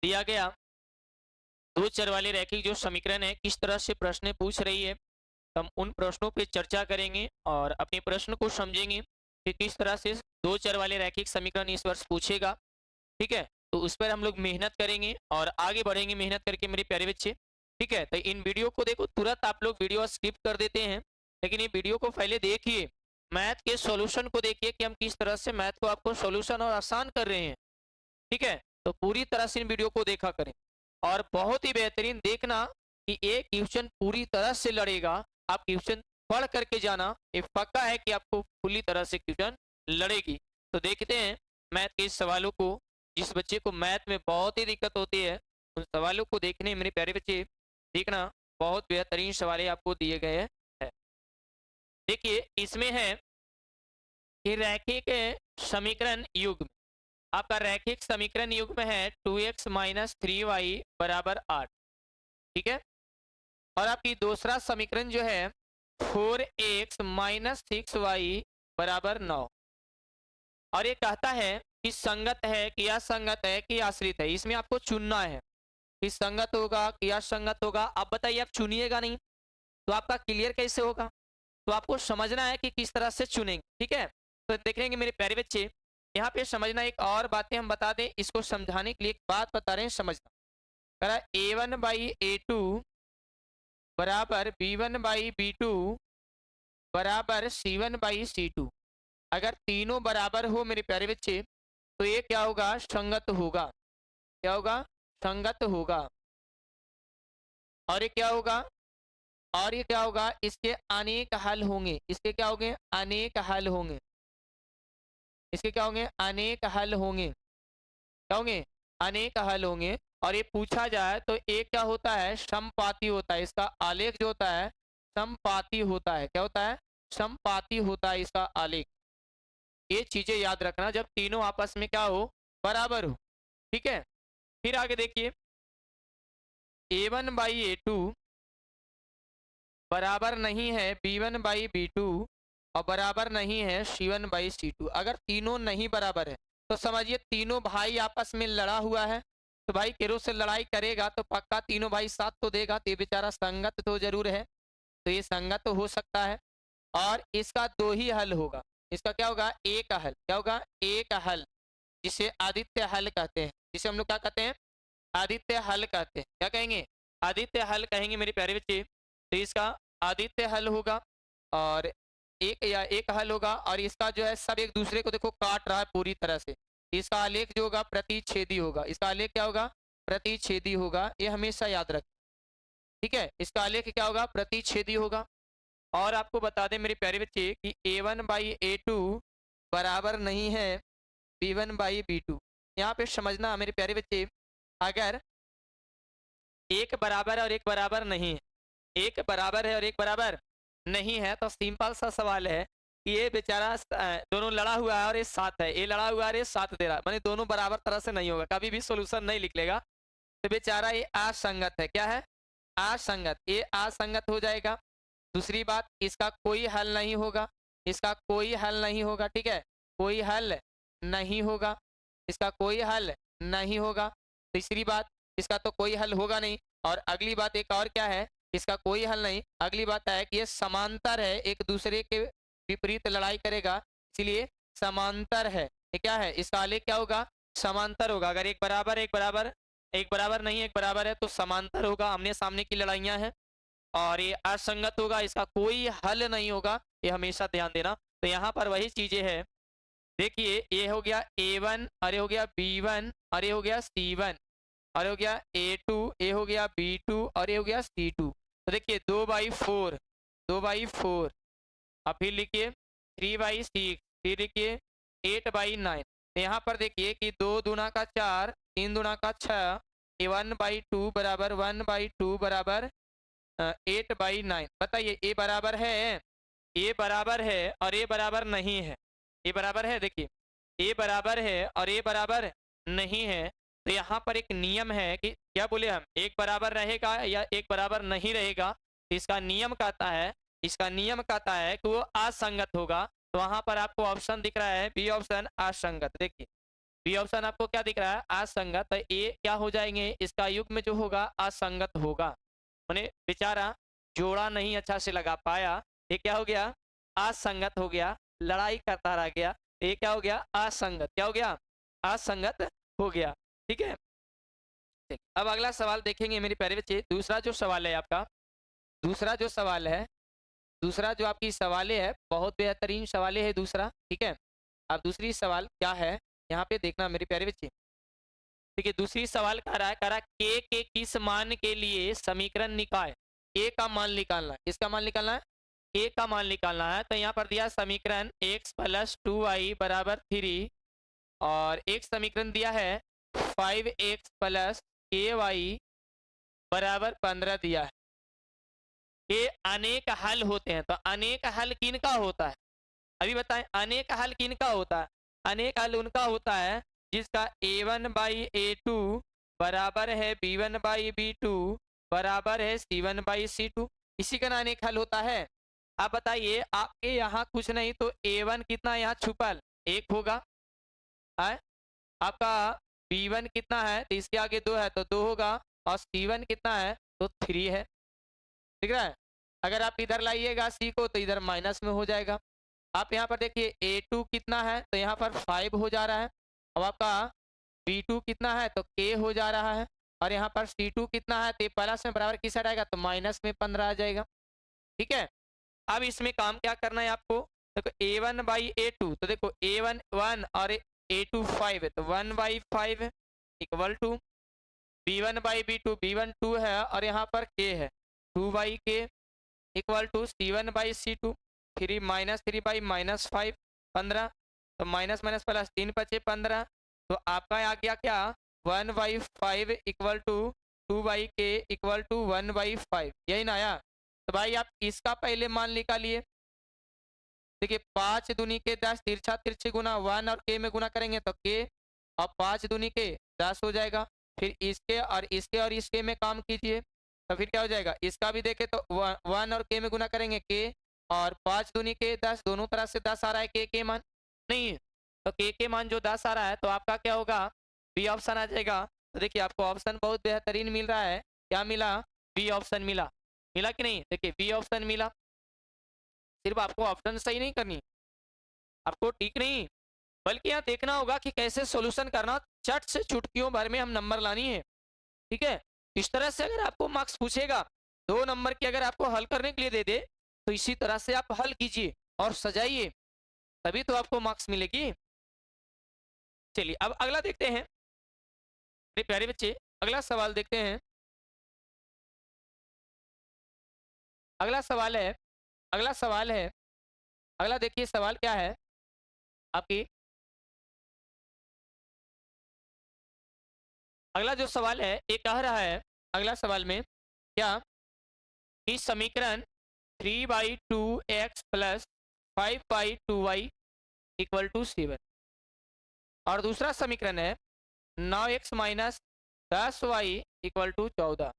दिया गया दो चर वाले रैखिक जो समीकरण है किस तरह से प्रश्न पूछ रही है, तो हम उन प्रश्नों पे चर्चा करेंगे और अपने प्रश्न को समझेंगे कि किस तरह से दो चर वाले रैखिक समीकरण इस वर्ष पूछेगा। ठीक है, तो उस पर हम लोग मेहनत करेंगे और आगे बढ़ेंगे मेहनत करके मेरे प्यारे बच्चे। ठीक है, तो इन वीडियो को देखो, तुरंत आप लोग वीडियो स्किप कर देते हैं, लेकिन ये वीडियो को पहले देखिए, मैथ के सॉल्यूशन को देखिए कि हम किस तरह से मैथ को आपको सॉल्यूशन और आसान कर रहे हैं। ठीक है, तो पूरी तरह से इन वीडियो को देखा करें और बहुत ही बेहतरीन देखना कि ये क्वेश्चन पूरी तरह से लड़ेगा। आप क्वेश्चन पढ़ करके जाना, ये पक्का है कि आपको पूरी तरह से क्वेश्चन लड़ेगी। तो देखते हैं मैथ के इस सवालों को। जिस बच्चे को मैथ में बहुत ही दिक्कत होती है उन सवालों को देखने मेरे प्यारे बच्चे देखना, बहुत बेहतरीन सवाल आपको दिए गए हैं। देखिए इसमें है कि रैखिक समीकरण युग्म, आपका रैखिक समीकरण युग्म है 2x माइनस 3y बराबर 8। ठीक है, और आपकी दूसरा समीकरण जो है 4x माइनस 6y बराबर 9। और ये कहता है कि संगत है कि असंगत है कि आश्रित है, इसमें आपको चुनना है कि संगत होगा कि असंगत होगा। आप बताइए, आप चुनिएगा नहीं तो आपका क्लियर कैसे होगा? तो आपको समझना है कि किस तरह से चुनेंगे। ठीक है, तो देखेंगे मेरे प्यारे बच्चे, यहाँ पे समझना एक और बातें हम बता दें, इसको समझाने के लिए एक बात बता रहे हैं, समझना। कह रहा A1/A2 बराबर B1/B2 बराबर C1/C2। अगर तीनों बराबर हो मेरे प्यारे बच्चे तो ये क्या होगा? संगत होगा। क्या होगा? संगत होगा। और ये क्या होगा? और ये क्या होगा? इसके अनेक हल होंगे। इसके क्या होंगे? अनेक हल होंगे। इसके क्या होंगे? अनेक हल होंगे। क्या होंगे? अनेक हल होंगे। और ये पूछा जाए तो एक क्या होता है? समपाती होता है। इसका आलेख जो होता है समपाती होता है। क्या होता है? समपाती होता है इसका आलेख। ये चीजें याद रखना जब तीनों आपस में क्या हो? बराबर हो। ठीक है, फिर आगे देखिए, A1/A2 बराबर नहीं है B1/B2 और बराबर नहीं है C1/C2। अगर तीनों नहीं बराबर है तो समझिए तीनों भाई आपस में लड़ा हुआ है। तो भाई केरो से लड़ाई करेगा तो पक्का तीनों भाई साथ तो देगा, तो ये बेचारा संगत तो जरूर है, तो ये संगत तो हो सकता है। और इसका दो ही हल होगा। इसका क्या होगा? एक हल। क्या होगा? एक हल, जिसे आदित्य हल कहते हैं। जिसे हम लोग क्या कहते हैं? आदित्य हल कहते हैं। क्या कहेंगे? आदित्य हल कहेंगे मेरे प्यारे बच्चे। तो इसका आदित्य हल होगा और एक हल होगा, और इसका जो है सब एक दूसरे को देखो काट रहा है पूरी तरह से। इसका आलेख जो होगा प्रतिच्छेदी होगा। इसका आलेख क्या होगा? प्रतिच्छेदी होगा। ये हमेशा याद रखें। ठीक है, इसका आलेख क्या होगा? प्रतिच्छेदी होगा। और आपको बता दें मेरे प्यारे बच्चे कि A1/A2 बराबर नहीं है B1/B2। यहाँ पे समझना मेरे प्यारे बच्चे, अगर एक बराबर है और एक बराबर नहीं है, एक बराबर है और एक बराबर नहीं है, तो सिंपल सा सवाल है कि ये बेचारा दोनों लड़ा हुआ है और ये साथ है, ये लड़ा हुआ है और ये साथ दे रहा है, माने दोनों बराबर तरह से नहीं होगा, कभी भी सोल्यूशन नहीं निकलेगा। तो बेचारा ये असंगत है। क्या है? असंगत। ये असंगत हो जाएगा। दूसरी बात, इसका कोई हल नहीं होगा। इसका कोई हल नहीं होगा। ठीक है, कोई हल नहीं होगा। इसका कोई हल नहीं होगा। तीसरी बात, इसका तो कोई हल होगा नहीं। और अगली बात एक और क्या है? इसका कोई हल नहीं। अगली बात है कि ये समांतर है, एक दूसरे के विपरीत लड़ाई करेगा, इसलिए समांतर है। ये क्या है? इसका आलेख क्या होगा? समांतर होगा। अगर एक बराबर एक बराबर, एक बराबर नहीं एक बराबर है तो समांतर होगा, आमने सामने की लड़ाइयां हैं। और ये असंगत होगा, इसका कोई हल नहीं होगा, ये हमेशा ध्यान देना। तो यहाँ पर वही चीजें हैं। देखिए ये हो गया A1, अरे हो गया B1, अरे हो गया C1, अरे हो गया A2, ये हो गया B2 और ये हो गया C2। तो देखिए 2/4, 2/4। अब फिर लिखिए 3/6, फिर लिखिए 8/9। तो यहाँ पर देखिए कि 2 दूना का 4, 3 दूना का 6, 1/2 बराबर 1/2 बराबर 8/9। बताइए ये बराबर है? ये बराबर है और ये बराबर नहीं है। ये बराबर है, देखिए ये बराबर है और ये बराबर नहीं है। तो यहाँ पर एक नियम है कि क्या बोले हम, एक बराबर रहेगा या एक बराबर नहीं रहेगा। तो इसका नियम कहता है, इसका नियम कहता है कि वो असंगत होगा। तो वहां पर आपको ऑप्शन दिख रहा है बी ऑप्शन, असंगत। देखिए बी ऑप्शन आपको क्या दिख रहा है, असंगत। तो ए क्या हो जाएंगे, इसका युग्म जो होगा असंगत होगा, मैंने बेचारा जोड़ा नहीं अच्छा से लगा पाया, ये क्या हो गया, असंगत हो गया, लड़ाई करता रह गया, ये क्या हो गया, असंगत, क्या हो गया, असंगत हो गया। ठीक है, अब अगला सवाल देखेंगे मेरे प्यारे बच्चे। दूसरा जो सवाल है आपका, दूसरा जो सवाल है, दूसरा जो आपकी सवाले है, बहुत बेहतरीन सवाले है दूसरा। ठीक है, अब दूसरी सवाल क्या है यहाँ पे देखना मेरे प्यारे बच्चे। ठीक है, दूसरी सवाल कह रहा के किस मान के लिए समीकरण निकाय, के का मान निकालना है, किसका मान निकालना है, के का मान निकालना है। तो यहाँ पर दिया समीकरण x प्लस 2y बराबर 3, और एक समीकरण दिया है 5x प्लस ky बराबर 15 दिया है। ये अनेक हल होते हैं, तो अनेक हल किनका होता है, अभी बताएं, अनेक हल किनका होता है, अनेक हल उनका होता है जिसका a1 बाई a2 बराबर है b1 बाई b2 बराबर है c1 बाई c2, इसी का अनेक हल होता है। आप बताइए, आपके यहाँ कुछ नहीं तो a1 कितना यहाँ छुपल, एक होगा है, आपका b1 कितना है तो इसके आगे 2 है तो 2 होगा, और c1 कितना है तो 3 है। ठीक है, अगर आप इधर लाइएगा c को तो इधर माइनस में हो जाएगा। आप यहाँ पर देखिए a2 कितना है तो यहाँ पर 5 हो जा रहा है, अब आपका b2 कितना है तो k हो जा रहा है, और यहाँ पर c2 कितना है तो प्लस में बराबर किस साइड आएगा तो माइनस में 15 आ जाएगा। ठीक है, अब इसमें काम क्या करना है आपको, देखो a1 बाई a2, तो देखो a1 1 और a2 5 है, तो 1 by 5 equal to b1 by b2, b1 2 है और यहाँ पर k है 2 by k equal to c1 by c2, 3 minus 3 by minus 5 15, तो माइनस माइनस प्लस 3 बचे 15, तो आपका आ गया क्या 1 बाई 5 इक्वल टू 2 बाई के इक्वल टू 1 बाई 5, यही ना आया। तो भाई आप इसका पहले मान निकालिए, देखिए 5 दूनी के 10, तिरछा तिरछी गुना 1 और के में गुना करेंगे तो के, और 5 दूनी के 10 हो जाएगा, फिर इसके और इसके में काम कीजिए तो फिर क्या हो जाएगा, इसका भी देखे तो 1 और के में गुना करेंगे के, और 5 दूनी के 10, दोनों तरह से 10 आ रहा है के मान नहीं है, तो के मान जो 10 आ रहा है तो आपका क्या होगा, बी ऑप्शन आ जाएगा। तो देखिए आपको ऑप्शन बहुत बेहतरीन मिल रहा है, क्या मिला, बी ऑप्शन मिला, मिला कि नहीं, देखिए बी ऑप्शन मिला। सिर्फ आपको ऑप्शन सही नहीं करनी, आपको ठीक नहीं, बल्कि यहाँ देखना होगा कि कैसे सॉल्यूशन करना, चट से चुटकियों भर में हम नंबर लानी है। ठीक है, इस तरह से अगर आपको मार्क्स पूछेगा 2 नंबर की, अगर आपको हल करने के लिए दे दे तो इसी तरह से आप हल कीजिए और सजाइए, तभी तो आपको मार्क्स मिलेगी। चलिए अब अगला देखते हैं मेरे प्यारे बच्चे, अगला सवाल देखते हैं। अगला सवाल है, अगला सवाल है, अगला देखिए सवाल क्या है आपकी, अगला जो सवाल है ये कह रहा है, अगला सवाल में क्या, इस समीकरण 3 by 2x plus 5 by 2y equal to 7, और दूसरा समीकरण है 9x minus 10y equal to 14।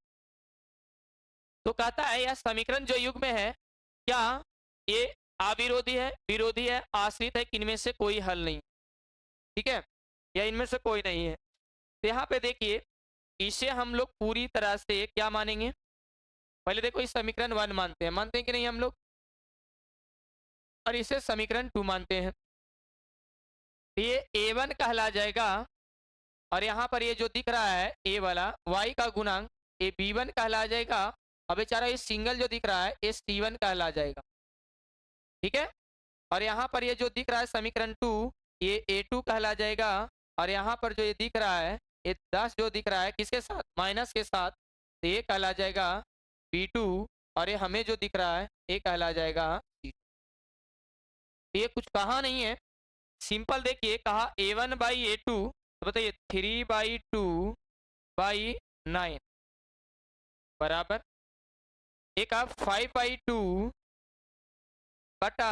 तो कहता है यह समीकरण जो युग्म में है क्या ये अविरोधी है, विरोधी है, आश्रित है, किनमें से कोई हल नहीं। ठीक है, या इनमें से कोई नहीं है। तो यहाँ पे देखिए इसे हम लोग पूरी तरह से क्या मानेंगे, पहले देखो इस समीकरण 1 मानते हैं कि नहीं हम लोग, और इसे समीकरण 2 मानते हैं, तो ये a1 कहला जाएगा, और यहाँ पर ये जो दिख रहा है a वाला y का गुणांक ये b1 कहला जाएगा, और बेचारा ये सिंगल जो दिख रहा है ये c1 कहला जाएगा। ठीक है, और यहाँ पर ये जो दिख रहा है समीकरण 2 ये a2 कहला जाएगा, और यहाँ पर जो ये दिख रहा है ये 10 जो दिख रहा है किसके साथ, माइनस के साथ, तो ये कहला जाएगा b2, और ये हमें जो दिख रहा है ये कहला जाएगा c2। ये कुछ कहा नहीं है, सिंपल देखिए कहा a1 बाई a2, तो बताइए 3 बाई 2 बाई 9 बराबर एक आप 5 बाई 2 बटा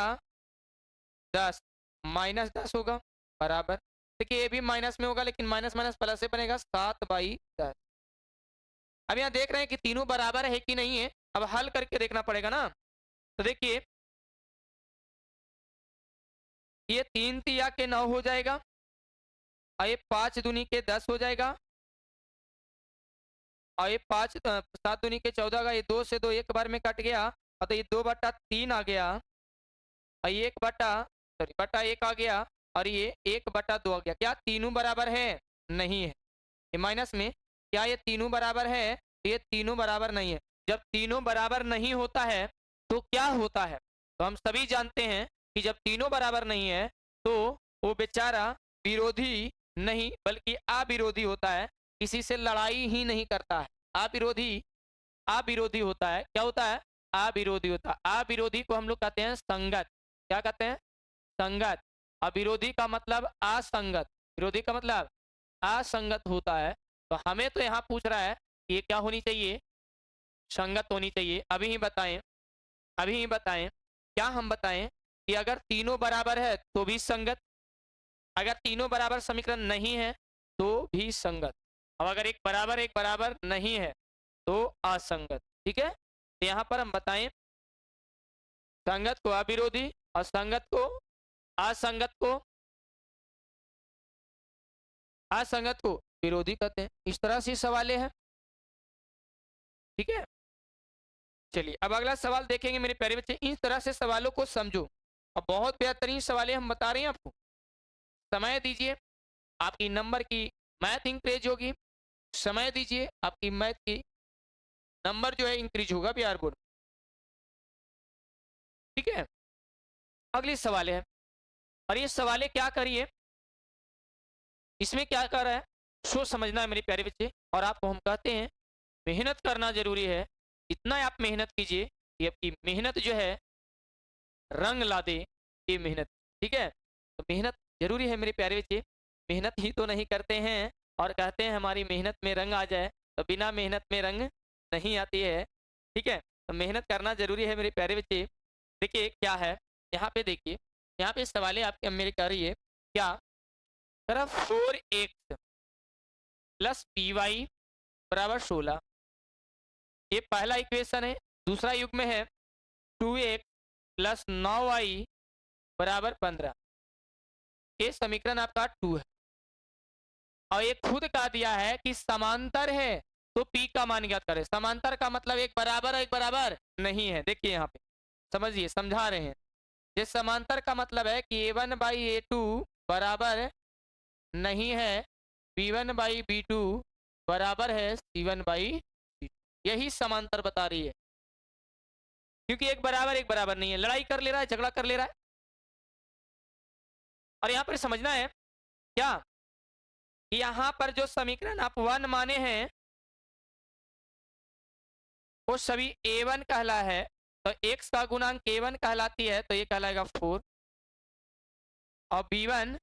10 माइनस 10 होगा बराबर, देखिए ये भी माइनस में होगा लेकिन माइनस माइनस प्लस से बनेगा 7 बाई 10। अब यहाँ देख रहे हैं कि तीनों बराबर है कि नहीं है, अब हल करके देखना पड़ेगा ना। तो देखिए ये 3 तिया के 9 हो जाएगा, और ये 5 दूनी के 10 हो जाएगा, और ये 7 दूनी के 14 का, ये 2 से 2 एक बार में कट गया, और तो ये 2/3 आ गया, और ये 1 आ गया, और ये 1/2 आ गया। क्या तीनों बराबर है? नहीं है। ये माइनस में, क्या ये तीनों बराबर है? तो ये तीनों बराबर नहीं है। जब तीनों बराबर नहीं होता है तो क्या होता है? तो हम सभी जानते हैं कि जब तीनों बराबर नहीं है तो वो बेचारा विरोधी नहीं बल्कि अविरोधी होता है, किसी से लड़ाई ही नहीं करता है। अविरोधी होता है। क्या होता है? अविरोधी होता है। अविरोधी को हम लोग कहते हैं संगत। क्या कहते हैं? संगत। अविरोधी का मतलब असंगत। विरोधी का मतलब असंगत होता है। तो हमें तो यहाँ पूछ रहा है कि ये क्या होनी चाहिए? संगत होनी चाहिए। अभी ही बताएं क्या हम बताएं कि अगर तीनों बराबर है तो भी संगत, अगर तीनों बराबर समीकरण नहीं है तो भी संगत, अब अगर एक बराबर नहीं है तो असंगत। ठीक है, तो यहाँ पर हम बताएं संगत को अविरोधी और संगत को असंगत को विरोधी कहते हैं। इस तरह से सवाल है। ठीक है, चलिए अब अगला सवाल देखेंगे मेरे प्यारे बच्चे। इस तरह से सवालों को समझो और बहुत बेहतरीन सवाल हम बता रहे हैं आपको। समय दीजिए, आपकी नंबर की मैथ इंक्रीज होगी। समय दीजिए, आपकी मैथ की नंबर जो है इंक्रीज होगा बिहार बोर्ड। ठीक है, अगली सवाल है, और ये सवाल क्या करिए, इसमें क्या कर रहा है सोच समझना है मेरे प्यारे बच्चे। और आपको हम कहते हैं मेहनत करना जरूरी है। इतना आप मेहनत कीजिए कि आपकी मेहनत जो है रंग ला दे ये मेहनत। ठीक है, तो मेहनत जरूरी है मेरे प्यारे बच्चे। मेहनत ही तो नहीं करते हैं और कहते हैं हमारी मेहनत में रंग आ जाए, तो बिना मेहनत में रंग नहीं आती है। ठीक है, तो मेहनत करना जरूरी है मेरे प्यारे बच्चे। देखिए क्या है यहाँ पे, देखिए यहाँ पे सवाल आपके मेरे कर रही है क्या, तरफ 4x प्लस पी वाई बराबर 16, ये पहला इक्वेशन है। दूसरा युग में है 2x प्लस 9y बराबर 15, ये समीकरण आपका 2 है। और ये खुद कह दिया है कि समांतर है, तो p का मान ज्ञात करें। समांतर का मतलब एक बराबर नहीं है। देखिए यहाँ पे समझिए, समझा रहे हैं। ये समांतर का मतलब है कि a1/a2 बराबर नहीं है b1/b2 बराबर है c1/b2। यही समांतर बता रही है, क्योंकि एक बराबर नहीं है, लड़ाई कर ले रहा है, झगड़ा कर ले रहा है। और यहां पर समझना है क्या, यहां पर जो समीकरण आप 1 माने हैं वो सभी a1 कहला है, तो x का गुणांक a1 कहलाती है, तो ये कहलाएगा 4। और b1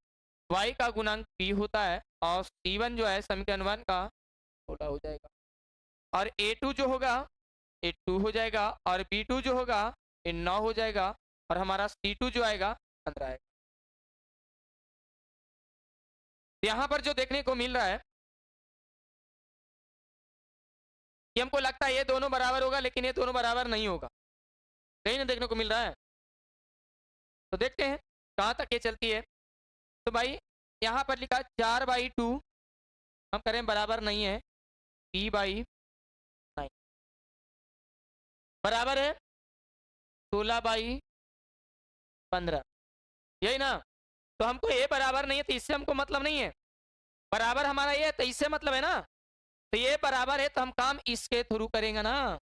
y का गुणांक p होता है, और c1 जो है समीकरण 1 का 16 हो जाएगा। और a2 जो होगा ये 2 हो जाएगा, और b2 जो होगा ये 9 हो जाएगा, और हमारा c2 जो आएगा 15 आएगा। यहां पर जो देखने को मिल रहा है कि हमको लगता है ये दोनों बराबर होगा, लेकिन ये दोनों बराबर नहीं होगा, कहीं ना देखने को मिल रहा है। तो देखते हैं कहां तक ये चलती है। तो भाई यहां पर लिखा 4/2 हम करें बराबर नहीं है, p/9 बराबर है 16/15, यही ना। तो हमको ये बराबर नहीं है, तो इससे हमको मतलब नहीं है। बराबर हमारा ये है तो इससे मतलब है ना, तो ये बराबर है तो हम काम इसके थ्रू करेंगे ना।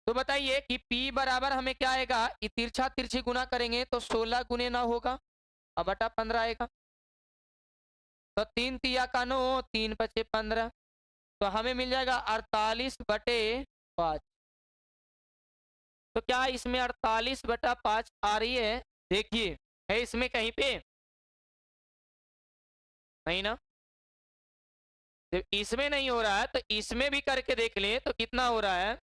तो बताइए कि P बराबर हमें क्या आएगा, ये तिरछा तिरछी गुना करेंगे तो 16 गुने 9 होगा और बटा 15 आएगा। तो 3 तिया का 9, 3 पचे 15, तो हमें मिल जाएगा 48/5। तो क्या इसमें 48/5 आ रही है? देखिए है इसमें कहीं पे नहीं ना, जब इसमें नहीं हो रहा है तो इसमें भी करके देख ले तो कितना हो रहा है।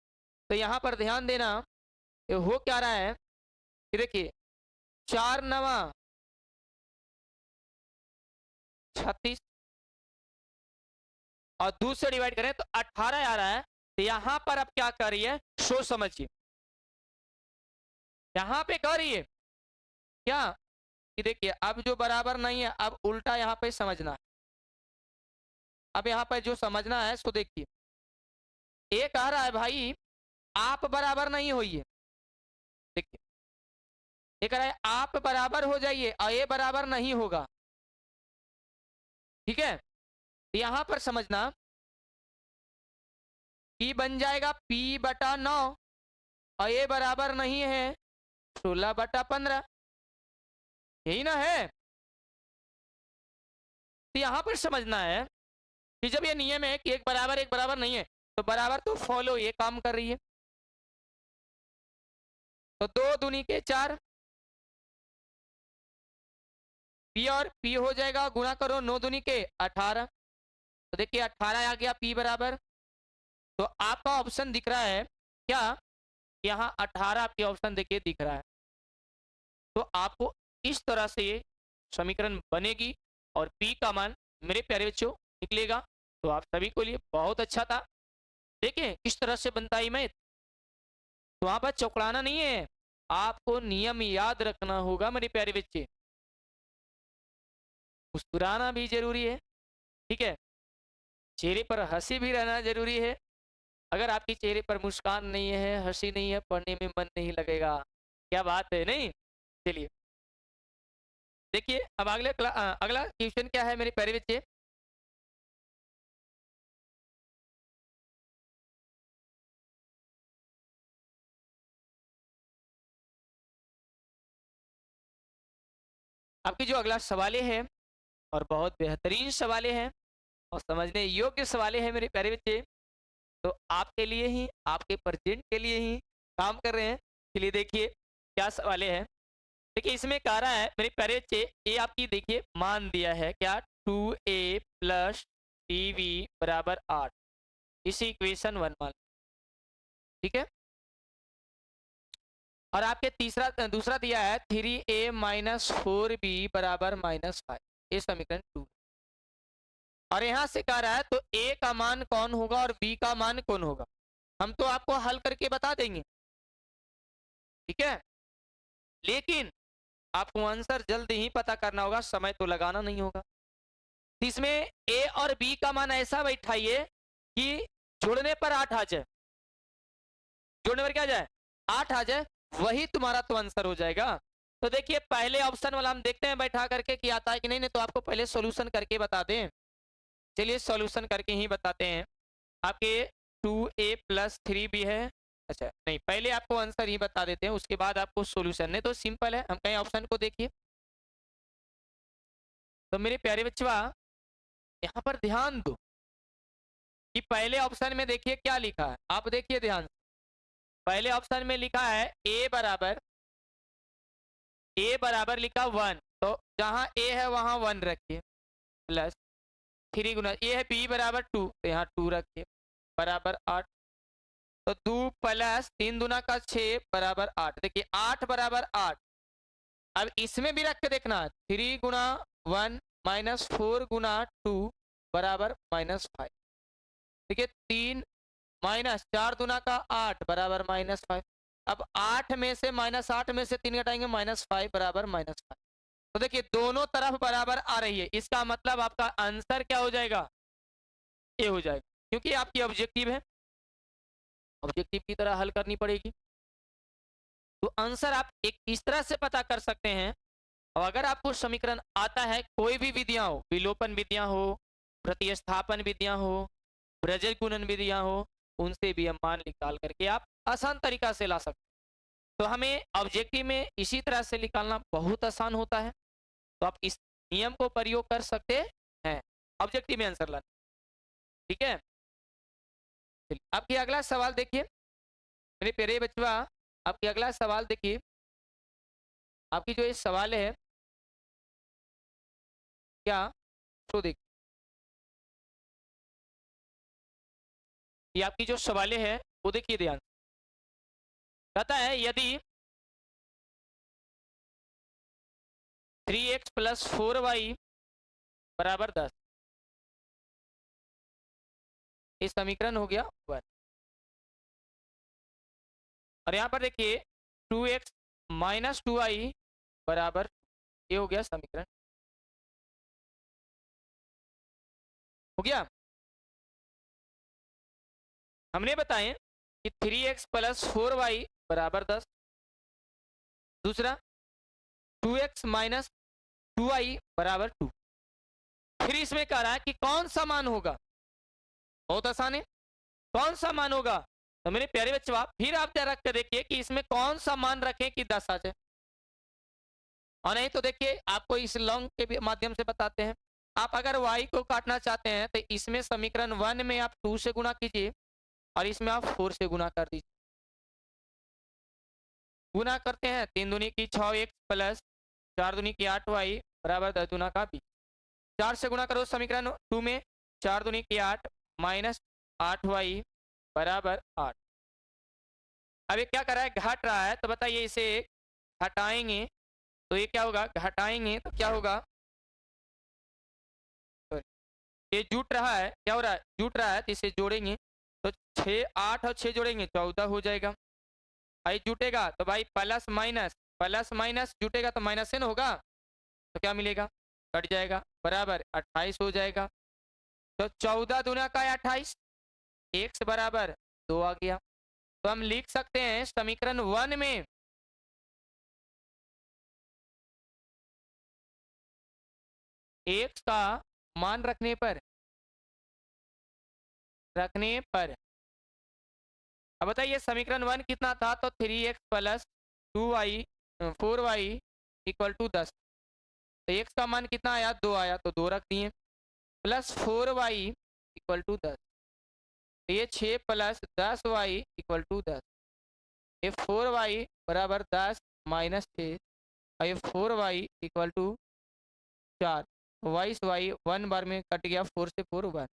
तो यहाँ पर ध्यान देना, ये हो क्या रहा है कि देखिए 4 9 36 और 2 से डिवाइड करें तो 18 आ रहा है। तो यहाँ पर अब क्या कर रही है सोच समझिए, यहाँ पे कर रही है क्या, कि देखिए अब जो बराबर नहीं है, अब उल्टा यहाँ पे समझना है। अब यहाँ पे जो समझना है सो देखिए, ए कह रहा है भाई आप बराबर नहीं होइए। देखिए ये कह रहा है आप बराबर हो जाइए और ये बराबर नहीं होगा। ठीक है, यहां पर समझना कि बन जाएगा P बटा 9 और ये बराबर नहीं है 16 बटा 15, यही ना है। तो यहां पर समझना है कि जब ये नियम है कि एक बराबर नहीं है, तो बराबर तो फॉलो ये काम कर रही है। तो 2 दूनी के 4, P और P हो जाएगा, गुणा करो 9 दूनी के 18। तो देखिए 18 आ गया P बराबर। तो आपका ऑप्शन दिख रहा है क्या, यहाँ 18 आपके ऑप्शन देखिए दिख रहा है। तो आपको इस तरह से ये समीकरण बनेगी और P का मान मेरे प्यारे बच्चों निकलेगा। तो आप सभी को लिए बहुत अच्छा था। देखिए इस तरह से बनता है मैथ। तो वहां पर चौकड़ाना नहीं है, आपको नियम याद रखना होगा मेरे प्यारे बच्चे। मुस्कुराना भी जरूरी है, ठीक है, चेहरे पर हंसी भी रहना जरूरी है। अगर आपके चेहरे पर मुस्कान नहीं है, हंसी नहीं है, पढ़ने में मन नहीं लगेगा। क्या बात है, नहीं? चलिए देखिए अब अगला क्वेश्चन क्या है मेरे प्यारे बच्चे। आपकी जो अगला सवाल है और बहुत बेहतरीन सवाल हैं और समझने योग्य सवाल हैं मेरे प्यारे बच्चे। तो आपके लिए ही, आपके प्रेजेंट के लिए ही काम कर रहे हैं। चलिए देखिए क्या सवाल है। देखिए इसमें कह रहा है मेरे प्यारे बच्चे, ये आपकी देखिए मान दिया है क्या, 2a प्लस टीवी बराबर 8, इसी इक्वेशन 1 मान, ठीक है। और आपके दूसरा दिया है 3a माइनस 4b बराबर -5, ये समीकरण 2। और यहां से कह रहा है तो a का मान कौन होगा और b का मान कौन होगा, हम तो आपको हल करके बता देंगे, ठीक है। लेकिन आपको आंसर जल्दी ही पता करना होगा, समय तो लगाना नहीं होगा। तो इसमें a और b का मान ऐसा बैठाइए कि जोड़ने पर 8 आ जाए, जोड़ने पर क्या आ जाए, 8 आ जाए, वही तुम्हारा तो आंसर हो जाएगा। तो देखिए पहले ऑप्शन वाला हम देखते हैं बैठा करके कि आता है कि नहीं, नहीं तो आपको पहले सॉल्यूशन करके बता दें। चलिए सॉल्यूशन करके ही बताते हैं। आपके 2a प्लस 3b है, अच्छा नहीं पहले आपको आंसर ही बता देते हैं, उसके बाद आपको सॉल्यूशन। नहीं तो सिंपल है, हम कहें ऑप्शन को देखिए। तो मेरे प्यारे बच्चों यहाँ पर ध्यान दो कि पहले ऑप्शन में देखिए क्या लिखा है, आप देखिए ध्यान से। पहले ऑप्शन में लिखा है a बराबर लिखा 1, तो जहां a है वहां 1 रखिए, प्लस 3 गुना ये है b बराबर 2, तो यहाँ 2 रखिए, बराबर 8। तो 2 प्लस 3 दूना का 6 बराबर 8। देखिए 8 बराबर 8। अब इसमें भी रख के देखना, 3 गुना 1 माइनस 4 गुना 2 बराबर -5। देखिए 3 माइनस 4 दूना का 8 बराबर -5। अब 8 में से -8 में से 3 घटाएंगे, -5 बराबर -5। तो देखिए दोनों तरफ बराबर आ रही है, इसका मतलब आपका आंसर क्या हो जाएगा, ए हो जाएगा, क्योंकि आपकी ऑब्जेक्टिव है, ऑब्जेक्टिव की तरह हल करनी पड़ेगी। तो आंसर आप एक इस तरह से पता कर सकते हैं। और अगर आपको समीकरण आता है, कोई भी विधियां हो, विलोपन विधियां हो, प्रतिस्थापन विधियां हो, ब्रजक गुणन विधियां हो, उनसे भी हम मान निकाल करके आप आसान तरीका से ला सकते हैं। तो हमें ऑब्जेक्टिव में इसी तरह से निकालना बहुत आसान होता है। तो आप इस नियम को प्रयोग कर सकते हैं ऑब्जेक्टिव में आंसर लाने, ठीक है। चलिए आपकी अगला सवाल देखिए मेरे प्यारे बच्चों, आपकी अगला सवाल देखिए। आपकी जो ये सवाल है क्या, तो देखिए ये आपकी जो सवाल है वो देखिए ध्यान, कहता है यदि 3x प्लस 4y बराबर 10, ये समीकरण हो गया 1। और यहाँ पर देखिए 2x माइनस 2y बराबर, ये हो गया समीकरण, हो गया। हमने बताए कि 3x प्लस 4y बराबर 10। दूसरा 2x माइनस 2y बराबर 2। फिर इसमें कह रहा है कि कौन सा मान होगा, बहुत आसान है, कौन सा मान होगा। तो मेरे प्यारे बच्चों आप फिर आप ध्यान रख कर देखिए कि इसमें कौन सा मान रखें कि 10 आ जाए, और नहीं तो देखिए आपको इस लॉन्ग के माध्यम से बताते हैं। आप अगर y को काटना चाहते हैं तो इसमें समीकरण 1 में आप 2 से गुणा कीजिए और इसमें आप 4 से गुणा कर दीजिए। गुणा करते हैं 3 दूनी की 6x प्लस 4 दूनी की 8y बराबर 10 दूना का 20। 4 से गुणा करो समीकरण 2 में, 4 दूनी की 8 माइनस 8y बराबर 8। अब ये क्या कर रहा है, घट रहा है, तो बताइए इसे हटाएंगे तो ये क्या होगा, घटाएंगे तो क्या होगा, ये जुट रहा है, क्या हो रहा है, जुट रहा है, तो इसे जोड़ेंगे तो 6 8 और 6 जोड़ेंगे 14 हो जाएगा। भाई जुटेगा तो भाई प्लस माइनस जुटेगा तो माइनस से ना होगा, तो क्या मिलेगा, कट जाएगा, बराबर 28 हो जाएगा। तो 14 दूना का 28, x बराबर 2 आ गया। तो हम लिख सकते हैं समीकरण 1 में x का मान रखने पर अब बताइए समीकरण 1 कितना था, तो 3x plus 2y 4y equal to 10। तो x का मान कितना आया, 2 आया, तो 2 रख दिए, प्लस 4y इक्वल टू 10। तो ये 6 प्लस 10y इक्वल टू 10। ये 4y बराबर 10 माइनस 6 और ये 4y इक्वल टू 4। वाई 1 बार में कट गया, 4 से 4 1।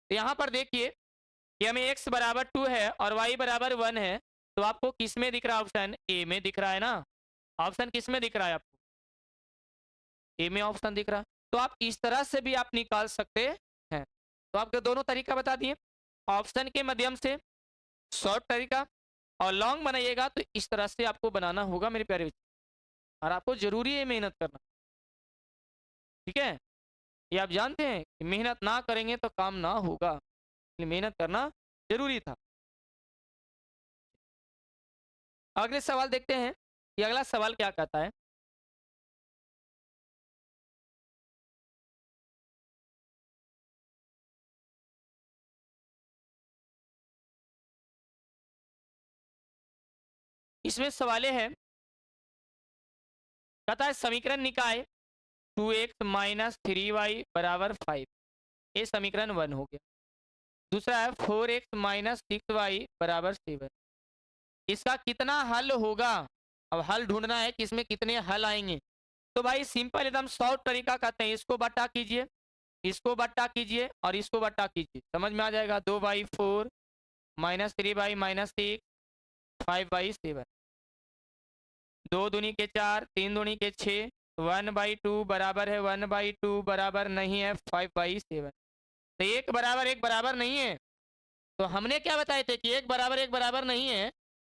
तो यहाँ पर देखिए कि हमें x बराबर 2 है और y बराबर 1 है, तो आपको किस में दिख रहा है, ऑप्शन ए में दिख रहा है ना। ऑप्शन किस में दिख रहा है आपको, ए में ऑप्शन दिख रहा है। तो आप इस तरह से भी आप निकाल सकते हैं। तो आपको दोनों तरीका बता दिए, ऑप्शन के माध्यम से शॉर्ट तरीका, और लॉन्ग बनाइएगा तो इस तरह से आपको बनाना होगा मेरे प्यारे बच्चे, और आपको जरूरी है मेहनत करना, ठीक है। ये आप जानते हैं कि मेहनत ना करेंगे तो काम ना होगा, इसलिए मेहनत करना जरूरी था। अगले सवाल देखते हैं कि अगला सवाल क्या कहता है। इसमें सवाल है, कहता है समीकरण निकाय 2x माइनस 3y बराबर 5। ये समीकरण 1 हो गया। दूसरा है 4x माइनस 6y बराबर 7। इसका कितना हल होगा, अब हल ढूंढना है कि इसमें कितने हल आएंगे। तो भाई सिंपल एकदम शॉर्ट तरीका कहते हैं, इसको बट्टा कीजिए, इसको बट्टा कीजिए और इसको बट्टा कीजिए, समझ में आ जाएगा। 2/4 माइनस 3 माइनस 6 5/7। 2 दूनी के 4 3 दूनी के 6 1/2 बराबर है 1/2 बराबर नहीं है 5/7। तो एक बराबर नहीं है, तो हमने क्या बताए थे कि एक बराबर नहीं है,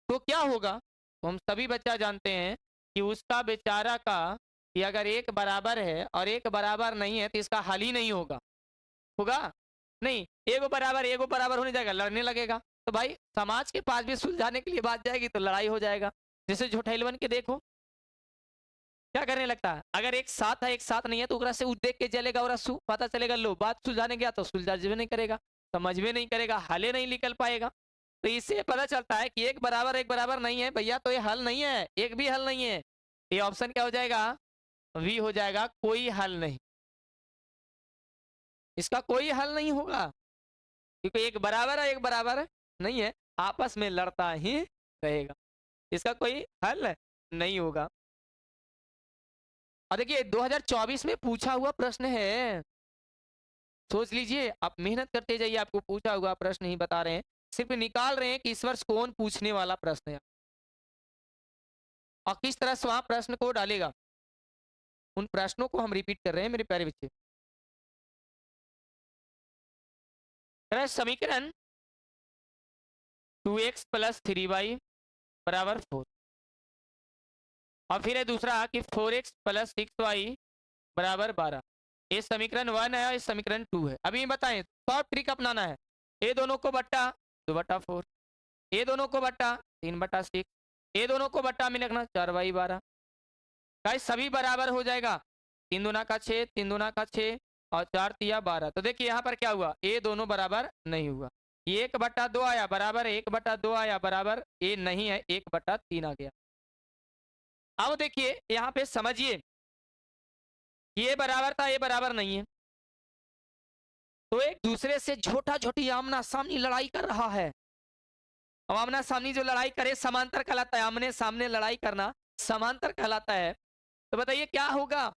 तो क्या होगा। तो हम सभी बच्चा जानते हैं कि उसका बेचारा का कि अगर एक बराबर है और एक बराबर नहीं है तो इसका हल ही नहीं होगा, होगा नहीं। एगो बराबर होने जाएगा, लड़ने लगेगा, तो भाई समाज के पास भी सुलझाने के लिए बात जाएगी तो लड़ाई हो जाएगा। जैसे झोठैलवन के देखो क्या करने लगता है, अगर एक साथ है एक साथ नहीं है तो ओकरा से उ देख के जलेगा और पता चलेगा, लो बात सुलझाने गया तो सुलझावे नहीं करेगा, समझ में नहीं करेगा, हले नहीं निकल पाएगा। तो इससे पता चलता है कि एक बराबर नहीं है भैया, तो ये हल नहीं है, एक भी हल नहीं है। ये ऑप्शन क्या हो जाएगा, वी हो जाएगा, कोई हल नहीं, इसका कोई हल नहीं होगा, क्योंकि एक बराबर नहीं है, आपस में लड़ता ही रहेगा, इसका कोई हल नहीं होगा। और देखिए 2024 में पूछा हुआ प्रश्न है, सोच लीजिए, आप मेहनत करते जाइए, आपको पूछा हुआ प्रश्न ही बता रहे हैं, सिर्फ निकाल रहे हैं कि इस वर्ष कौन पूछने वाला प्रश्न है और किस तरह से वहां प्रश्न को डालेगा। उन प्रश्नों को हम रिपीट कर रहे हैं मेरे प्यारे बच्चे। समीकरण 2x प्लस 3y बराबर 4। और फिर है दूसरा कि 4x प्लस 6y बराबर 12। ये समीकरण 1 है और ये समीकरण 2 है। अभी बताएं, शॉर्ट ट्रिक अपनाना है। ये दोनों को बट्टा 2/4, ये दोनों को बट्टा 3/6, ये दोनों को बट्टा में लिखना 4/12। गाइस सभी बराबर हो जाएगा। 3 दूना का 6, 3 दूना का 6 और 4 तिया 12। तो देखिए यहाँ पर क्या हुआ, ये दोनों बराबर नहीं हुआ। ये 1/2 आया बराबर, 1/2 आया बराबर, ये नहीं है, 1/3 आ गया। अब देखिए यहाँ पे समझिए, ये बराबर था, ये बराबर नहीं है, तो एक दूसरे से छोटा छोटी आमना सामनी लड़ाई कर रहा है। अब आमना सामनी जो लड़ाई करे समांतर कहलाता है, आमने सामने लड़ाई करना समांतर कहलाता है। तो बताइए क्या होगा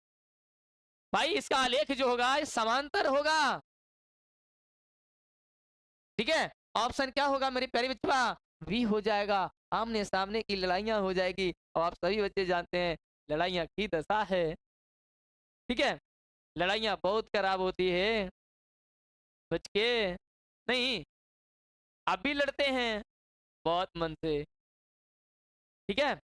भाई, इसका आलेख जो होगा ये समांतर होगा। ठीक है, ऑप्शन क्या होगा मेरे प्यारे बच्चा, वी हो जाएगा। आमने सामने की लड़ाइयां हो जाएगी और आप सभी बच्चे जानते हैं लड़ाइयां की दशा है। ठीक है, लड़ाइयां बहुत खराब होती है बच के नहीं, आप भी लड़ते हैं बहुत मन से। ठीक है,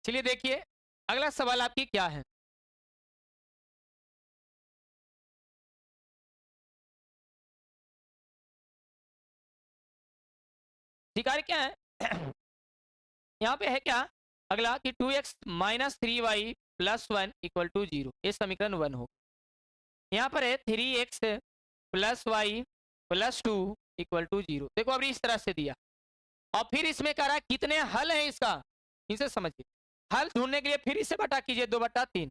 चलिए देखिए अगला सवाल आपकी क्या है। अधिकार क्या है यहाँ पे है क्या, अगला कि 2x minus 3y plus 1 equal to 0, ये समीकरण 1 हो। यहाँ पर है 3x plus y plus 2 equal to 0। देखो अभी इस तरह से दिया और फिर इसमें कह रहा है कितने हल है इसका, इसे समझिए। हल ढूंढने के लिए फिर इसे बटा कीजिए 2/3,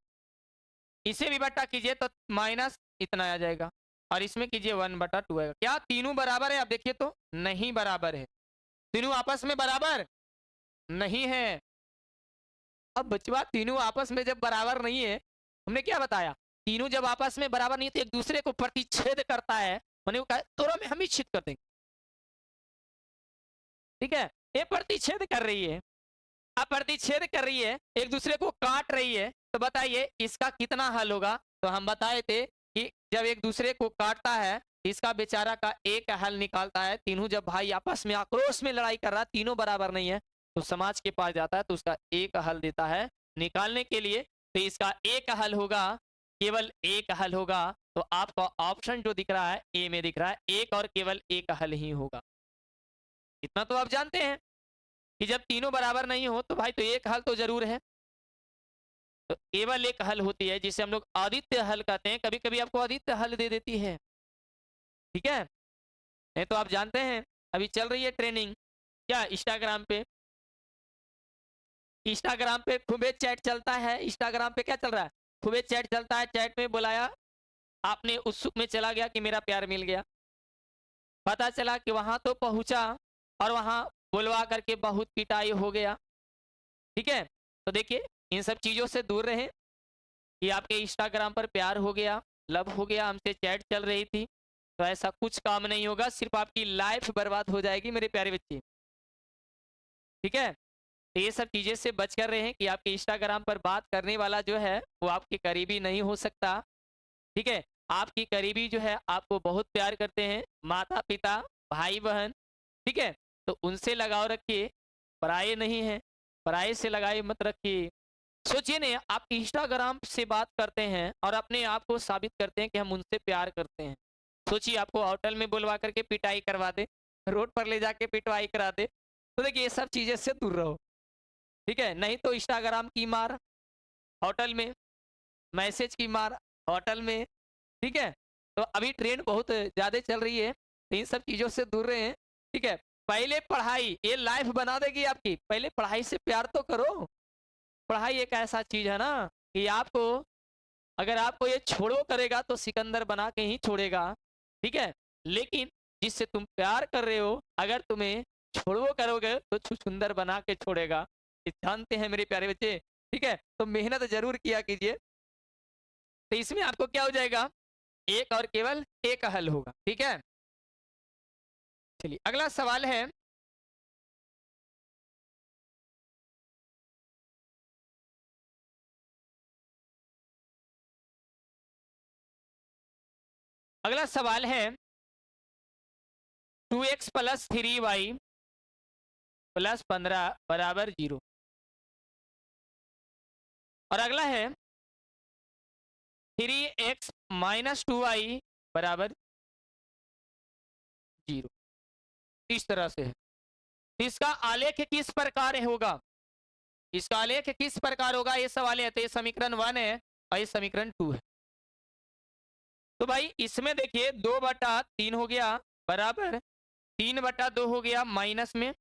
इसे भी बटा कीजिए तो माइनस इतना आ जाएगा और इसमें कीजिए 1/2 आएगा। क्या तीनों बराबर है, अब देखिए तो नहीं बराबर है, तीनों आपस में बराबर नहीं है। अब बचवा तीनों आपस में जब बराबर नहीं है, हमने क्या बताया, तीनों जब आपस में बराबर नहीं तो एक दूसरे को प्रतिच्छेद करता है, मैंने वो कहा तोड़ा में हम ही छेद कर देंगे। ठीक है, ये प्रतिच्छेद कर रही है, अब प्रतिच्छेद कर रही है, एक दूसरे को काट रही है, तो बताइए इसका कितना हल होगा। तो हम बताए थे कि जब एक दूसरे को काटता है इसका बेचारा का एक हल निकालता है। तीनों जब भाई आपस में आक्रोश में लड़ाई कर रहा है, तीनों बराबर नहीं है, तो समाज के पास जाता है तो उसका एक हल देता है निकालने के लिए। तो इसका एक हल होगा, केवल एक हल होगा। तो आपका ऑप्शन जो दिख रहा है ए में दिख रहा है, एक और केवल एक हल ही होगा। इतना तो आप जानते हैं कि जब तीनों बराबर नहीं हो तो भाई तो एक हल तो जरूर है। तो केवल एक हल होती है जिसे हम लोग आदित्य हल कहते हैं, कभी कभी आपको आदित्य हल दे देती है। ठीक है, नहीं तो आप जानते हैं अभी चल रही है ट्रेनिंग क्या इंस्टाग्राम पे, इंस्टाग्राम पे खूबे चैट चलता है, इंस्टाग्राम पे क्या चल रहा है, खूबे चैट चलता है। चैट में बुलाया आपने, उत्सुक में चला गया कि मेरा प्यार मिल गया, पता चला कि वहां तो पहुंचा और वहां बुलवा करके बहुत पिटाई हो गया। ठीक है, तो देखिए इन सब चीजों से दूर रहें कि आपके इंस्टाग्राम पर प्यार हो गया, लव हो गया, हमसे चैट चल रही थी, तो ऐसा कुछ काम नहीं होगा, सिर्फ आपकी लाइफ बर्बाद हो जाएगी मेरे प्यारे बच्चे। ठीक है, तो ये सब चीजें से बच कर रहे हैं कि आपके इंस्टाग्राम पर बात करने वाला जो है वो आपके करीबी नहीं हो सकता। ठीक है, आपकी करीबी जो है आपको बहुत प्यार करते हैं, माता पिता भाई बहन। ठीक है, तो उनसे लगाव रखिए, पराये नहीं है, पराये से लगाए मत रखिए। सोचिए ना, आप इंस्टाग्राम से बात करते हैं और अपने आप को साबित करते हैं कि हम उनसे प्यार करते हैं। सोचिए आपको होटल में बुलवा करके पिटाई करवा दे, रोड पर ले जाके पिटवाई करा दे, तो देखिए ये सब चीजें से दूर रहो। ठीक है, नहीं तो इंस्टाग्राम की मार होटल में, मैसेज की मार होटल में। ठीक है, तो अभी ट्रेंड बहुत ज्यादा चल रही है, तो इन सब चीजों से दूर रहे हैं। ठीक है, पहले पढ़ाई ये लाइफ बना देगी आपकी, पहले पढ़ाई से प्यार तो करो। पढ़ाई एक ऐसा चीज है ना कि आपको, अगर आपको ये छोड़ो करेगा तो सिकंदर बना के ही छोड़ेगा। ठीक है, लेकिन जिससे तुम प्यार कर रहे हो अगर तुम्हें छोड़ो करोगे तो छुछुंदर बना के छोड़ेगा, ये जानते हैं मेरे प्यारे बच्चे। ठीक है, तो मेहनत जरूर किया कीजिए, तो इसमें आपको क्या हो जाएगा, एक और केवल एक हल होगा। ठीक है, चलिए अगला सवाल है, अगला सवाल है 2x प्लस 3y प्लस 15 बराबर 0। और अगला है 3x माइनस 2y बराबर 0। इस तरह से है। इसका आलेख किस प्रकार होगा, इसका आलेख किस प्रकार होगा, ये सवाल है। तो ये समीकरण 1 है और ये समीकरण 2 है। तो भाई इसमें देखिए 2/3 हो गया बराबर 3/2 हो गया माइनस में,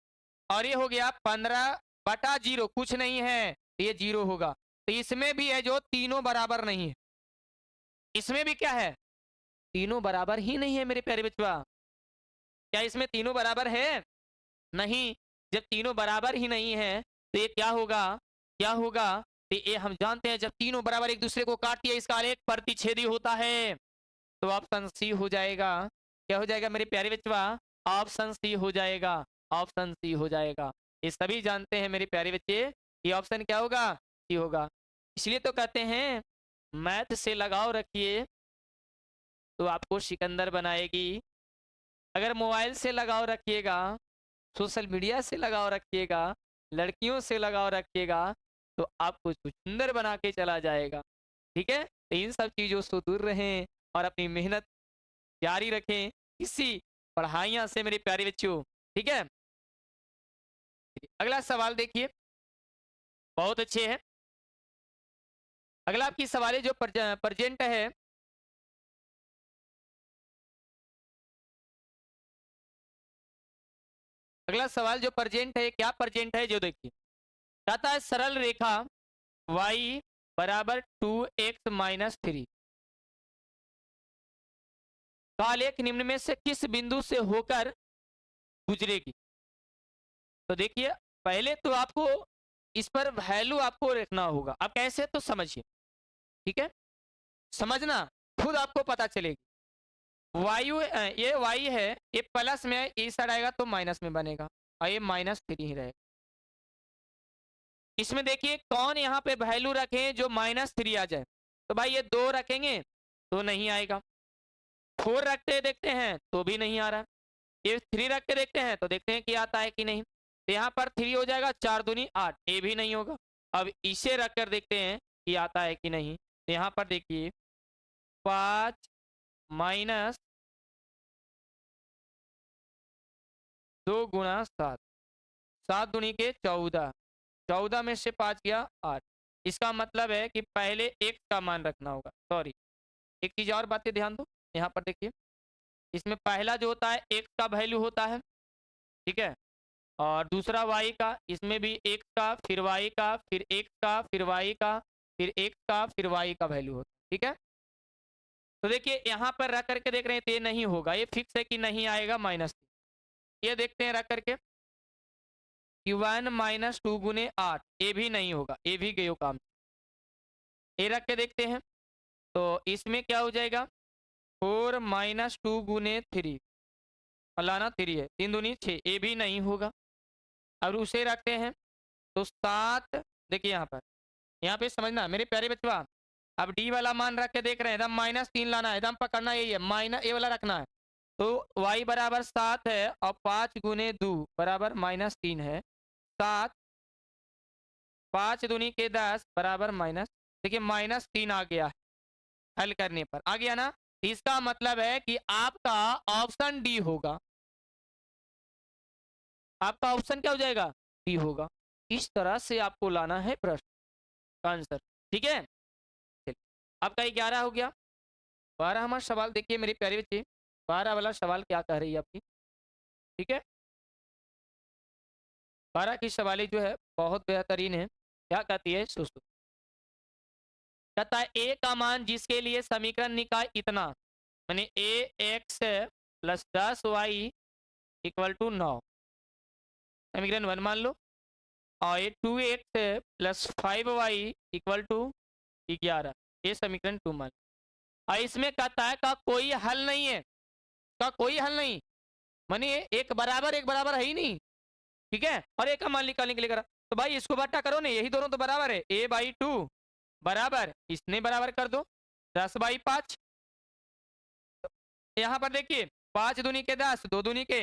और ये हो गया 15/0 कुछ नहीं है तो ये 0 होगा। तो इसमें भी है जो तीनों बराबर नहीं है, इसमें भी क्या है, तीनों बराबर ही नहीं है मेरे प्यारे बच्चों। क्या इसमें तीनों बराबर है? नहीं। जब तीनों बराबर ही नहीं है तो ये क्या होगा, क्या होगा, तो ये हम जानते हैं जब तीनों बराबर एक दूसरे को काटती है इसका आलेख प्रतिच्छेदी होता है। तो ऑप्शन सी हो जाएगा। क्या हो जाएगा मेरे प्यारे बच्चों? ऑप्शन सी हो जाएगा, ऑप्शन सी हो जाएगा। ये सभी जानते हैं मेरे प्यारे बच्चे, ये ऑप्शन क्या होगा, सी होगा। इसलिए तो कहते हैं मैथ से लगाव रखिए तो आपको सिकंदर बनाएगी। अगर मोबाइल से लगाव रखिएगा, सोशल मीडिया से लगाव रखिएगा, लड़कियों से लगाव रखिएगा तो आपको कुछ सुंदर बना के चला जाएगा। ठीक है, तो इन सब चीजों से दूर रहें और अपनी मेहनत जारी रखें इसी पढ़ाइयाँ से मेरे प्यारे बच्चों। ठीक है, अगला सवाल देखिए, बहुत अच्छे है। अगला आपकी सवाल है जो प्रेजेंट है, अगला सवाल जो प्रेजेंट है, क्या प्रेजेंट है जो देखिए, कहता है सरल रेखा y बराबर 2x माइनस 3 का आलेख निम्न में से किस बिंदु से होकर गुजरेगी। तो देखिए पहले तो आपको इस पर वैल्यू आपको रखना होगा। अब कैसे, तो समझिए। ठीक है, समझना, खुद आपको पता चलेगी। वायु ये y है, ये प्लस में है, इस साइड आएगा तो माइनस में बनेगा और ये -3 ही रहेगा। इसमें देखिए कौन यहाँ पे वैल्यू रखें जो -3 आ जाए। तो भाई ये 2 रखेंगे तो नहीं आएगा, 4 रखते देखते हैं तो भी नहीं आ रहा, ये 3 रख के देखते हैं तो देखते हैं कि आता है कि नहीं। तो यहाँ पर 3 हो जाएगा, 4 दूनी 8, ये भी नहीं होगा। अब इसे रख कर देखते हैं कि आता है कि नहीं। तो यहाँ पर देखिए 5 माइनस 2 गुणा 7, 7 दूनी के 14, 14 में से 5 गया 8। इसका मतलब है कि पहले एक का मान रखना होगा। सॉरी, एक चीज और बातें ध्यान दो। यहाँ पर देखिए इसमें पहला जो होता है एक का वैल्यू होता है, ठीक है, और दूसरा y का, इसमें भी एक का, फिर y का, फिर एक का, फिर y का, फिर एक का, फिर y का वैल्यू होता है। ठीक है, तो देखिए यहाँ पर रख करके देख रहे हैं तो ये नहीं होगा, ये फिक्स है कि नहीं आएगा -3। ये देखते हैं रख करके कि 1 माइनस 2 गुने 8, ये भी नहीं होगा, ये भी गयो काम। ये रख के देखते हैं तो इसमें क्या हो जाएगा 4 माइनस 2 गुने 3, फलाना 3 है, 3 दूनी 6, ये भी नहीं होगा। अब उसे रखते हैं तो 7, देखिए यहाँ पे समझना मेरे प्यारे बच्चों। अब डी वाला मान रख के देख रहे हैं, एकदम -3 लाना है, एकदम पकड़ना यही है, माइनस ए वाला रखना है। तो y बराबर 7 है और 5 गुने 2 बराबर -3 है, 7, 5 दूनी के 10 बराबर माइनस, देखिए -3 आ गया है, हल करने पर आ गया ना। इसका मतलब है कि आपका ऑप्शन डी होगा, आपका ऑप्शन क्या हो जाएगा, डी होगा। इस तरह से आपको लाना है प्रश्न का आंसर। ठीक है, आपका 11 हो गया। 12वां सवाल देखिए मेरे प्यारे बच्चे, 12 वाला सवाल क्या कह रही है आपकी। ठीक है, 12 की सवाल जो है बहुत बेहतरीन है। क्या कहती है दोस्तों, कहता है ए का मान जिसके लिए समीकरण निकाय इतना, यानी ax plus 10y equal to 9, समीकरण 1 मान लो, और ये 2x plus 5y equal to 11, ये समीकरण 2 मान लो। और इसमें कहता है का कोई हल नहीं है, का कोई हल नहीं, माने एक बराबर है ही नहीं। ठीक है, और एक का मान निकालने के लिए करा तो भाई इसको बट्टा करो ना, यही दोनों तो बराबर है, a/2 बराबर इसने बराबर कर दो 10/5। यहाँ पर देखिए 5 दूनी के 10, 2 दूनी के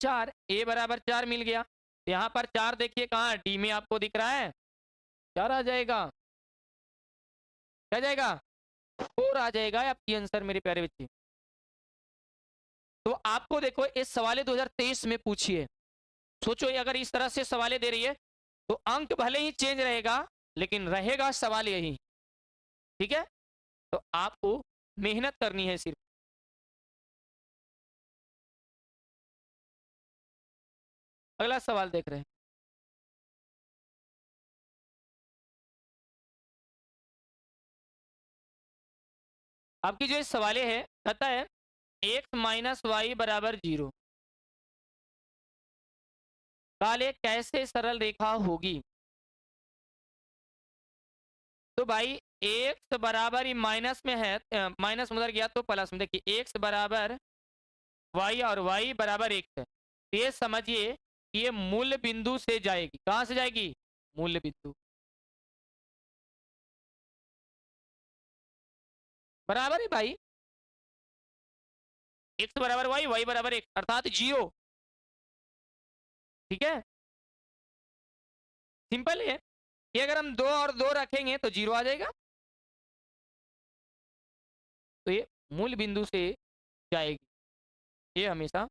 4, a बराबर 4 मिल गया। यहाँ पर 4 देखिए कहाँ डी में आपको दिख रहा है, 4 आ जाएगा, क्या जाएगा 4 आ जाएगा आपकी आंसर मेरे प्यारे बच्चे। तो आपको देखो इस सवाल 2023 में पूछिए, सोचो ये अगर इस तरह से सवालें दे रही है तो अंक भले ही चेंज रहेगा लेकिन रहेगा सवाल यही, ठीक है। तो आपको मेहनत करनी है सिर्फ। अगला सवाल देख रहे हैं, आपकी जो इस सवाले है कहता है x माइनस वाई बराबर 0 काले कैसे सरल रेखा होगी। तो भाई x बराबर ही माइनस में है, माइनस उधर गया तो प्लस में, देखिए x बराबर y और y बराबर x है, तो ये समझिए कि ये मूल बिंदु से जाएगी, कहां से जाएगी मूल बिंदु, बराबर है भाई, x बराबर y बराबर x अर्थात 0, ठीक है। सिंपल है कि अगर हम 2 और 2 रखेंगे तो 0 आ जाएगा, तो ये मूल बिंदु से जाएगी, ये हमेशा।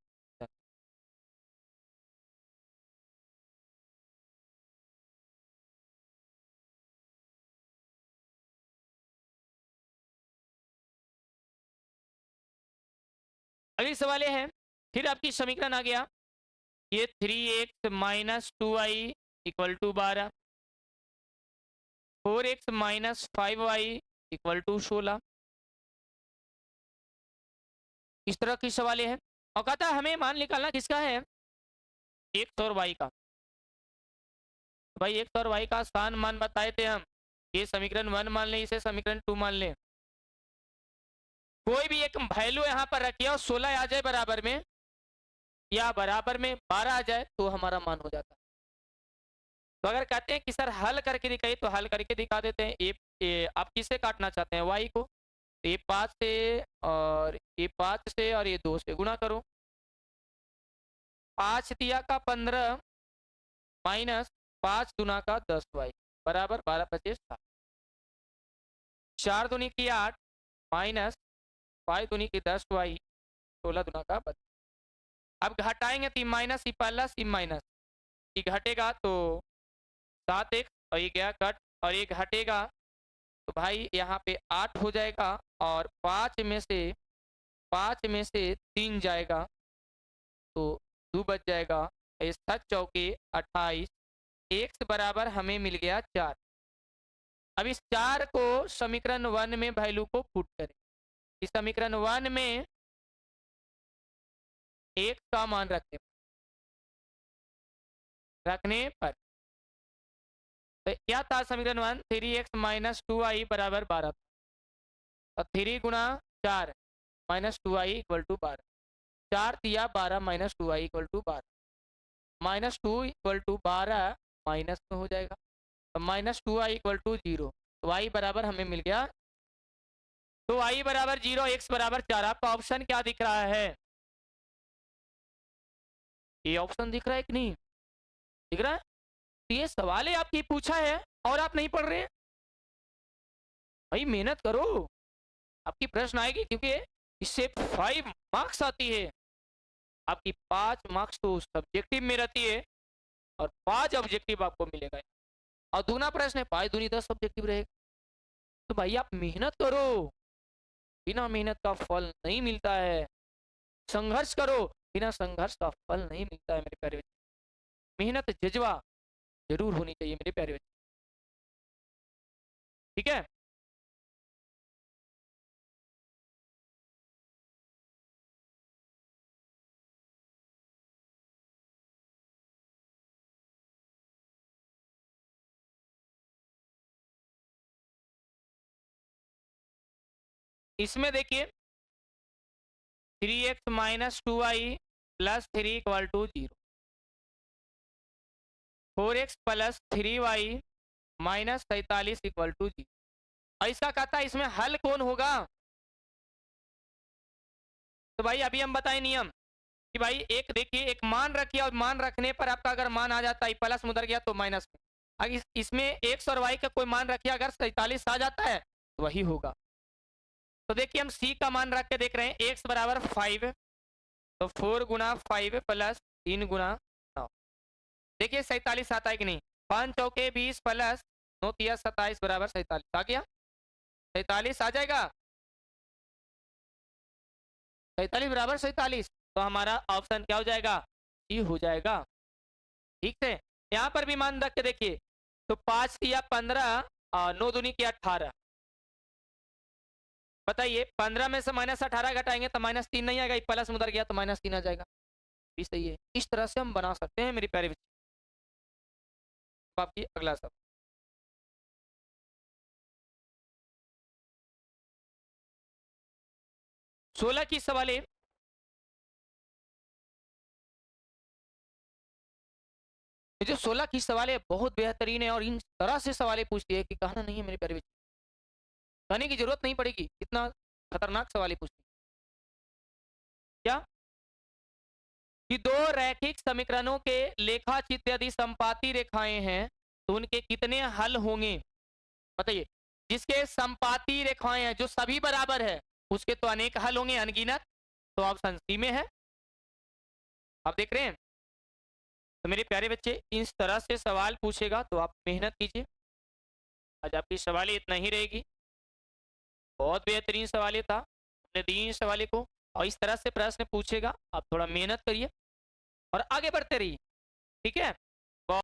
अगली सवाल ये है, फिर आपकी समीकरण आ गया, ये 3x minus 2y equal to 12, 4x minus 5y equal to 16, इस तरह की सवालें हैं। और कहता है हमें मान निकालना किसका है, x और y का। तो भाई x और y का आसान मान बताए थे हम, ये समीकरण 1 मान लें, इसे समीकरण 2 मान लें, कोई भी एक वैल्यू यहाँ पर रखिए और 16 आ जाए बराबर में या बराबर में 12 आ जाए तो हमारा मान हो जाता है। तो अगर कहते हैं कि सर हल करके दिखाइए तो हल करके दिखा देते हैं। ये आप किसे काटना चाहते हैं y को, तो ये 5 से और ये 5 से और ये 2 से गुणा करो, 5 तिया का 15 माइनस 5 दुना का 10y बराबर 12 25 7, 4 दूनी की 8 माइनस 5 दूनी की 10y 16 दुना का 32। अब घटाएंगे तो माइनस ही प्लस ही माइनस, ये घटेगा तो 7x और ये गया कट और ये घटेगा तो भाई यहाँ पे 8 हो जाएगा और 5 में से 3 जाएगा तो 2 बच जाएगा, 7 चौके 28, x बराबर हमें मिल गया 4। अब इस 4 को समीकरण 1 में वैल्यू को पुट करें, इस समीकरण 1 में x का मान रखने पर तो क्या था समीकरण 1, 3x माइनस 2y बराबर 12 और 3 गुणा 4 माइनस 2y इक्वल टू 12, 4 दिया 12 minus 2y equal to 12, minus 2 equal to 12 minus में हो जाएगा तो माइनस 2y इक्वल टू 0, तो y बराबर हमें मिल गया, तो y बराबर 0 x बराबर 4। आपका ऑप्शन क्या दिख रहा है, ये ऑप्शन दिख रहा है कि नहीं दिख रहा है। तो ये सवाल है आपकी पूछा है और आप नहीं पढ़ रहे हैं, भाई मेहनत करो, आपकी प्रश्न आएगी क्योंकि इससे 5 मार्क्स आती है, आपकी 5 मार्क्स तो सब्जेक्टिव में रहती है और 5 ऑब्जेक्टिव आपको मिलेगा और दूना प्रश्न है 5 दूनी 10 ऑब्जेक्टिव रहेगा। तो भाई आप मेहनत करो, बिना मेहनत का फल नहीं मिलता है, संघर्ष करो, बिना संघर्ष का फल नहीं मिलता है मेरे प्यारे बच्चे, मेहनत जज्बा जरूर होनी चाहिए मेरे प्यारे बच्चे, ठीक है। इसमें देखिए 3x minus 2y plus 3 equal to 0, 4x plus 3y minus 43 equal to 0, और इसका कहता है इसमें हल कौन होगा। तो भाई अभी हम बताएं नियम, कि भाई एक देखिए एक मान रखिए और मान रखने पर आपका अगर मान आ जाता है प्लस में उधर गया तो माइनस में। अगर इसमें एक्स और वाई का कोई मान रखिए अगर 47 आ जाता है तो वही होगा। तो देखिए हम सी का मान रख के देख रहे हैं एक्स बराबर 5 तो 4 गुना 5 प्लस 3 गुना 9। देखिए 47 आता है कि नहीं, 5 चौके 20 प्लस 9 तिया 27 बराबर 47 आ गया। 47 आ जाएगा, 47 बराबर 47। तो हमारा ऑप्शन क्या हो जाएगा, सी हो जाएगा। ठीक है, यहाँ पर भी मान रख के देखिए तो 5 तिया 15 और 9 दूनी की 18। बताइए 15 में से -18 घटाएंगे तो -3 नहीं आएगा, प्लस में उधर गया तो -3 आ जाएगा। भी सही है, इस तरह से हम बना सकते हैं मेरी प्यारे बच्चे। आपकी अगला सवाल, 16 की सवाल है। ये जो 16 की सवाल है बहुत बेहतरीन है और इन तरह से सवाल पूछती है कि कहना नहीं है मेरे प्यारे बच्चे, कहने की जरूरत नहीं पड़ेगी, इतना खतरनाक सवाल पूछती है। क्या कि दो रैखिक समीकरणों के लेखाचित्र यदि संपाती रेखाएं हैं तो उनके कितने हल होंगे। बताइए, जिसके संपाती रेखाएं हैं जो सभी बराबर है उसके तो अनेक हल होंगे, अनगिनत। तो ऑप्शन सी में है, आप देख रहे हैं। तो मेरे प्यारे बच्चे इस तरह से सवाल पूछेगा तो आप मेहनत कीजिए। आज आपकी सवाल इतना ही रहेगी, बहुत बेहतरीन सवाल था, अपने दी सवाल को और इस तरह से प्रश्न पूछेगा, आप थोड़ा मेहनत करिए और आगे बढ़ते रहिए। ठीक है।